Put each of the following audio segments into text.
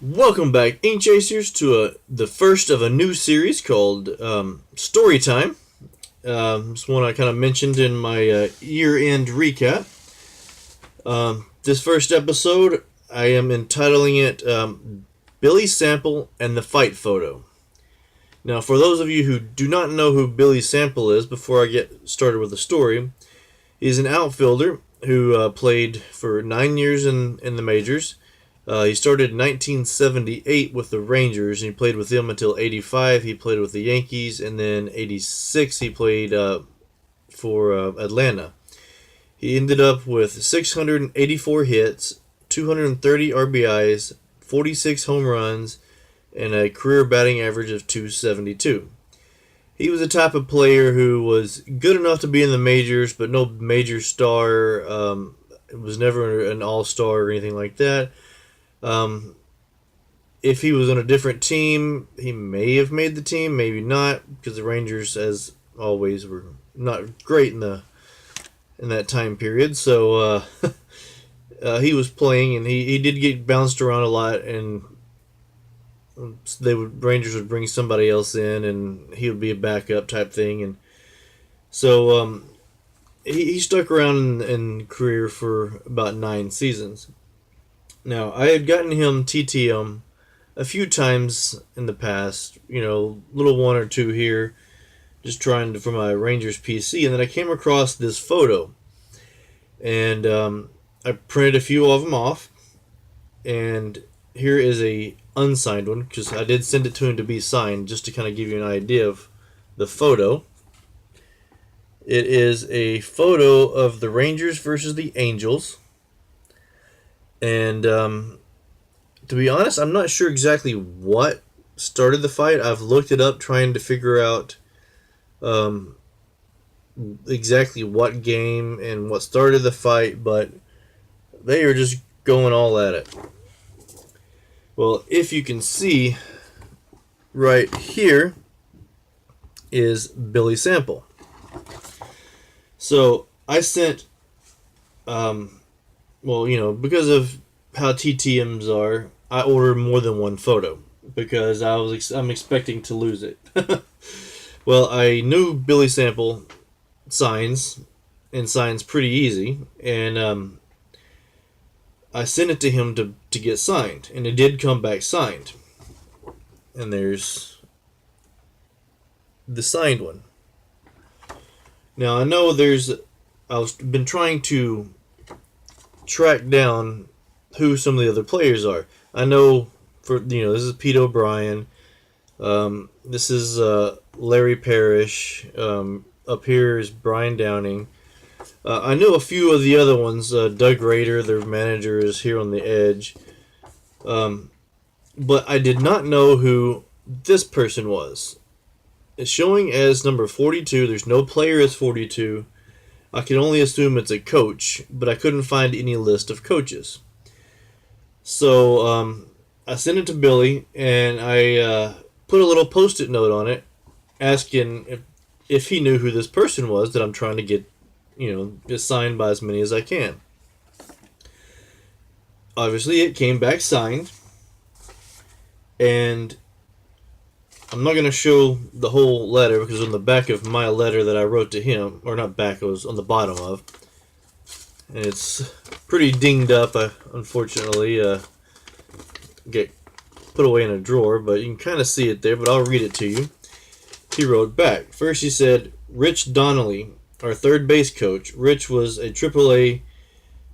Welcome back, Ink Chasers, to the first of a new series called Story Time. It's one I kind of mentioned in my year-end recap. This first episode, I am entitling it Billy Sample and the Fight Photo. Now, for those of you who do not know who Billy Sample is, before I get started with the story, he's an outfielder who played for 9 years in the majors. He started in 1978 with the Rangers, and he played with them until '85. He played with the Yankees, and then '86 he played for Atlanta. He ended up with 684 hits, 230 RBIs, 46 home runs, and a career batting average of 272. He was the type of player who was good enough to be in the majors, but no major star. Was never an all-star or anything like that. If he was on a different team, he may have made the team, maybe not, because the Rangers, as always, were not great in that time period. So he was playing, and he did get bounced around a lot, and Rangers would bring somebody else in, and he would be a backup type thing, and so he stuck around in career for about 9 seasons. Now, I had gotten him TTM a few times in the past, little one or two here, just trying to, for my Rangers PC, and then I came across this photo, and I printed a few of them off, and here is a unsigned one, because I did send it to him to be signed, just to kind of give you an idea of the photo. It is a photo of the Rangers versus the Angels. And to be honest, I'm not sure exactly what started the fight. I've looked it up trying to figure out exactly what game and what started the fight, but they are just going all at it. Well, if you can see, right here is Billy Sample. So I sent because of how TTMs are, I ordered more than one photo because I'm expecting to lose it. Well, I knew Billy Sample signs pretty easy, and I sent it to him to get signed, and it did come back signed. And there's the signed one. Now I know I've been trying to track down who some of the other players are. I know this is Pete O'Brien. This is Larry Parrish. Up here is Brian Downing. I know a few of the other ones. Doug Rader, their manager, is here on the edge. But I did not know who this person was. It's showing as number 42. There's no player as 42. I can only assume it's a coach, but I couldn't find any list of coaches. So I sent it to Billy, and I put a little post-it note on it, asking if he knew who this person was that I'm trying to get, signed by as many as I can. Obviously, it came back signed, and I'm not going to show the whole letter because on the back of my letter that I wrote to him, or not back, it was on the bottom of, and it's pretty dinged up, unfortunately, get put away in a drawer, but you can kind of see it there, but I'll read it to you. He wrote back. First he said, Rich Donnelly, our third base coach. Rich was a AAA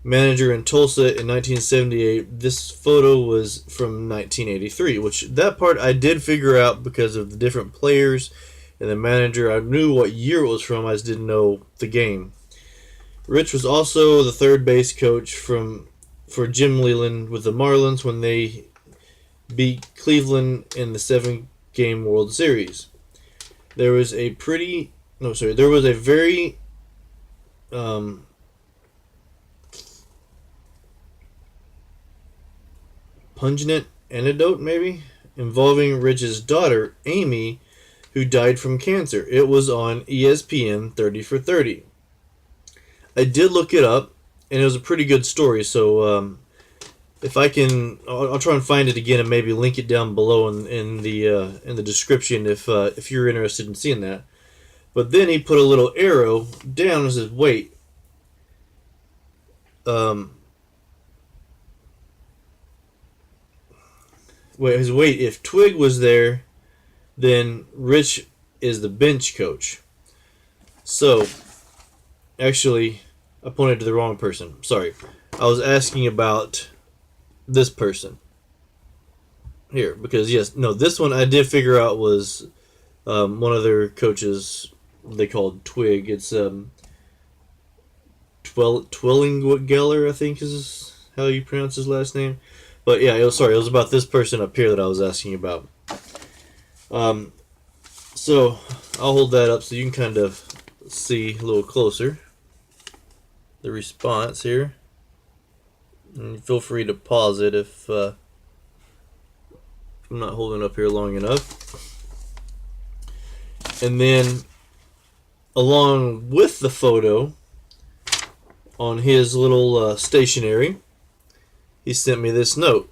manager in Tulsa in 1978. This photo was from 1983, which that part I did figure out because of the different players and the manager. I knew what year it was from, I just didn't know the game. Rich was also the third base coach for Jim Leyland with the Marlins when they beat Cleveland in the 7-game World Series. There was a very pungent anecdote, maybe, involving Rich's daughter, Amy, who died from cancer. It was on ESPN 30 for 30. I did look it up, and it was a pretty good story, so if I can, I'll try and find it again and maybe link it down below in the description if you're interested in seeing that. But then he put a little arrow down and says, "Wait, um, wait. If Twig was there, then Rich is the bench coach." So, actually, I pointed to the wrong person. Sorry, I was asking about this person here because this one I did figure out was one of their coaches. They called Twig. It's Twillinggeller, I think is how you pronounce his last name. But yeah, it was about this person up here that I was asking about. So I'll hold that up so you can kind of see a little closer the response here. And feel free to pause it if I'm not holding up here long enough. And then along with the photo on his little stationery, he sent me this note.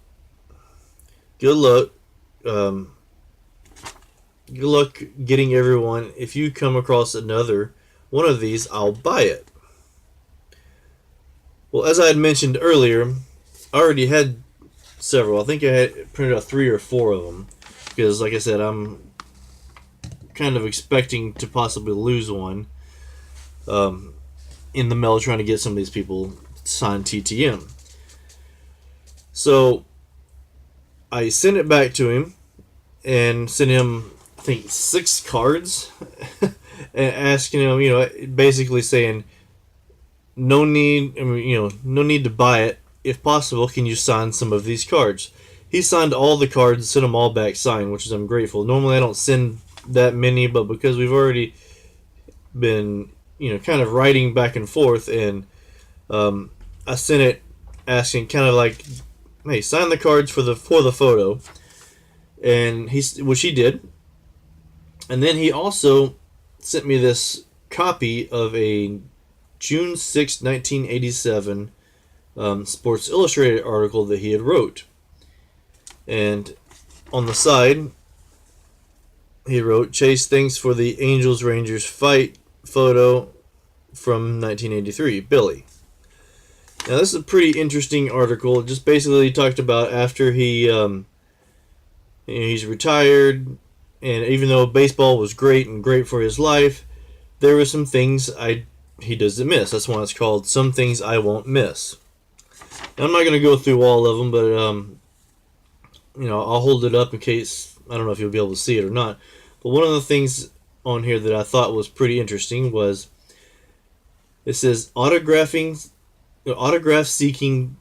Good luck. Good luck getting everyone. If you come across another one of these, I'll buy it. Well, as I had mentioned earlier, I already had several. I think I had printed out 3 or 4 of them. Because, like I said, I'm kind of expecting to possibly lose one in the mail trying to get some of these people signed TTM. So, I sent it back to him and sent him, I think, 6 cards and asking him, basically saying, no need to buy it. If possible, can you sign some of these cards? He signed all the cards, sent them all back signed, which is I'm grateful. Normally I don't send that many, but because we've already been, kind of writing back and forth, and I sent it asking kind of like, hey, sign the cards for the photo, and which he did. And then he also sent me this copy of a June 6, 1987 Sports Illustrated article that he had wrote. And on the side, he wrote, "Chase, thanks for the Angels-Rangers fight photo from 1983, Billy." Now, this is a pretty interesting article. Just basically talked about after he's retired, and even though baseball was great and great for his life, there were some things he doesn't miss. That's why it's called Some Things I Won't Miss. Now, I'm not going to go through all of them, but I'll hold it up in case, I don't know if you'll be able to see it or not. But one of the things on here that I thought was pretty interesting was it says autograph seeking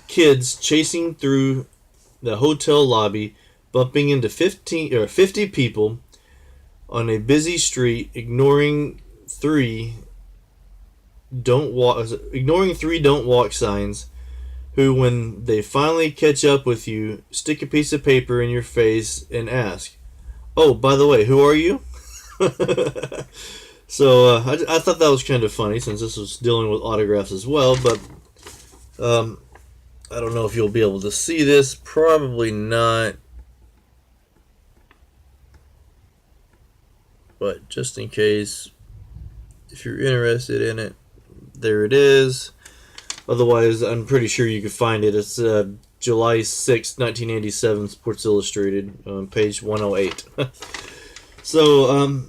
kids chasing through the hotel lobby, bumping into 50 people on a busy street, ignoring three don't walk signs, who, when they finally catch up with you, stick a piece of paper in your face and ask, "Oh, by the way, who are you?" So I thought that was kind of funny, since this was dealing with autographs as well. But I don't know if you'll be able to see this. Probably not. But just in case, if you're interested in it, there it is. Otherwise, I'm pretty sure you could find it. It's July 6, 1987, Sports Illustrated, page 108. So,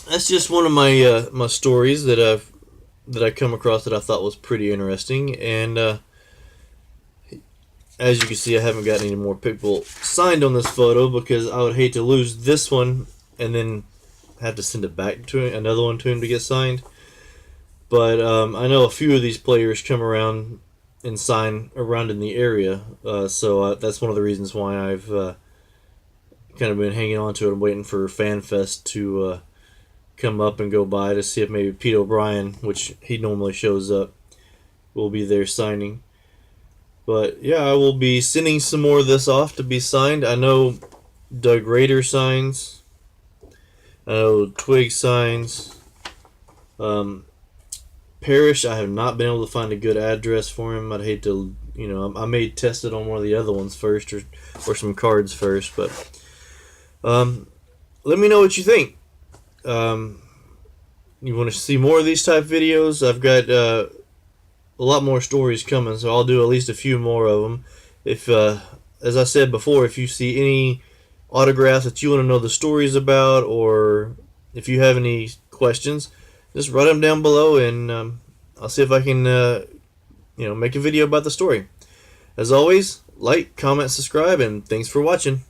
that's just one of my my stories that I come across that I thought was pretty interesting. And as you can see, I haven't gotten any more people signed on this photo, because I would hate to lose this one and then have to send it back to another one to him to get signed. But I know a few of these players come around and sign around in the area, so that's one of the reasons why I've kind of been hanging on to it and waiting for FanFest to come up and go by to see if maybe Pete O'Brien, which he normally shows up, will be there signing. But yeah, I will be sending some more of this off to be signed. I know Doug Rader signs. I know Twig signs. parish, I have not been able to find a good address for him. I'd hate to, I may test it on one of the other ones first, or some cards first. But let me know what you think. You want to see more of these type videos? I've got a lot more stories coming, so I'll do at least a few more of them. If, as I said before, if you see any autographs that you want to know the stories about, or if you have any questions, just write them down below, and I'll see if I can, make a video about the story. As always, like, comment, subscribe, and thanks for watching.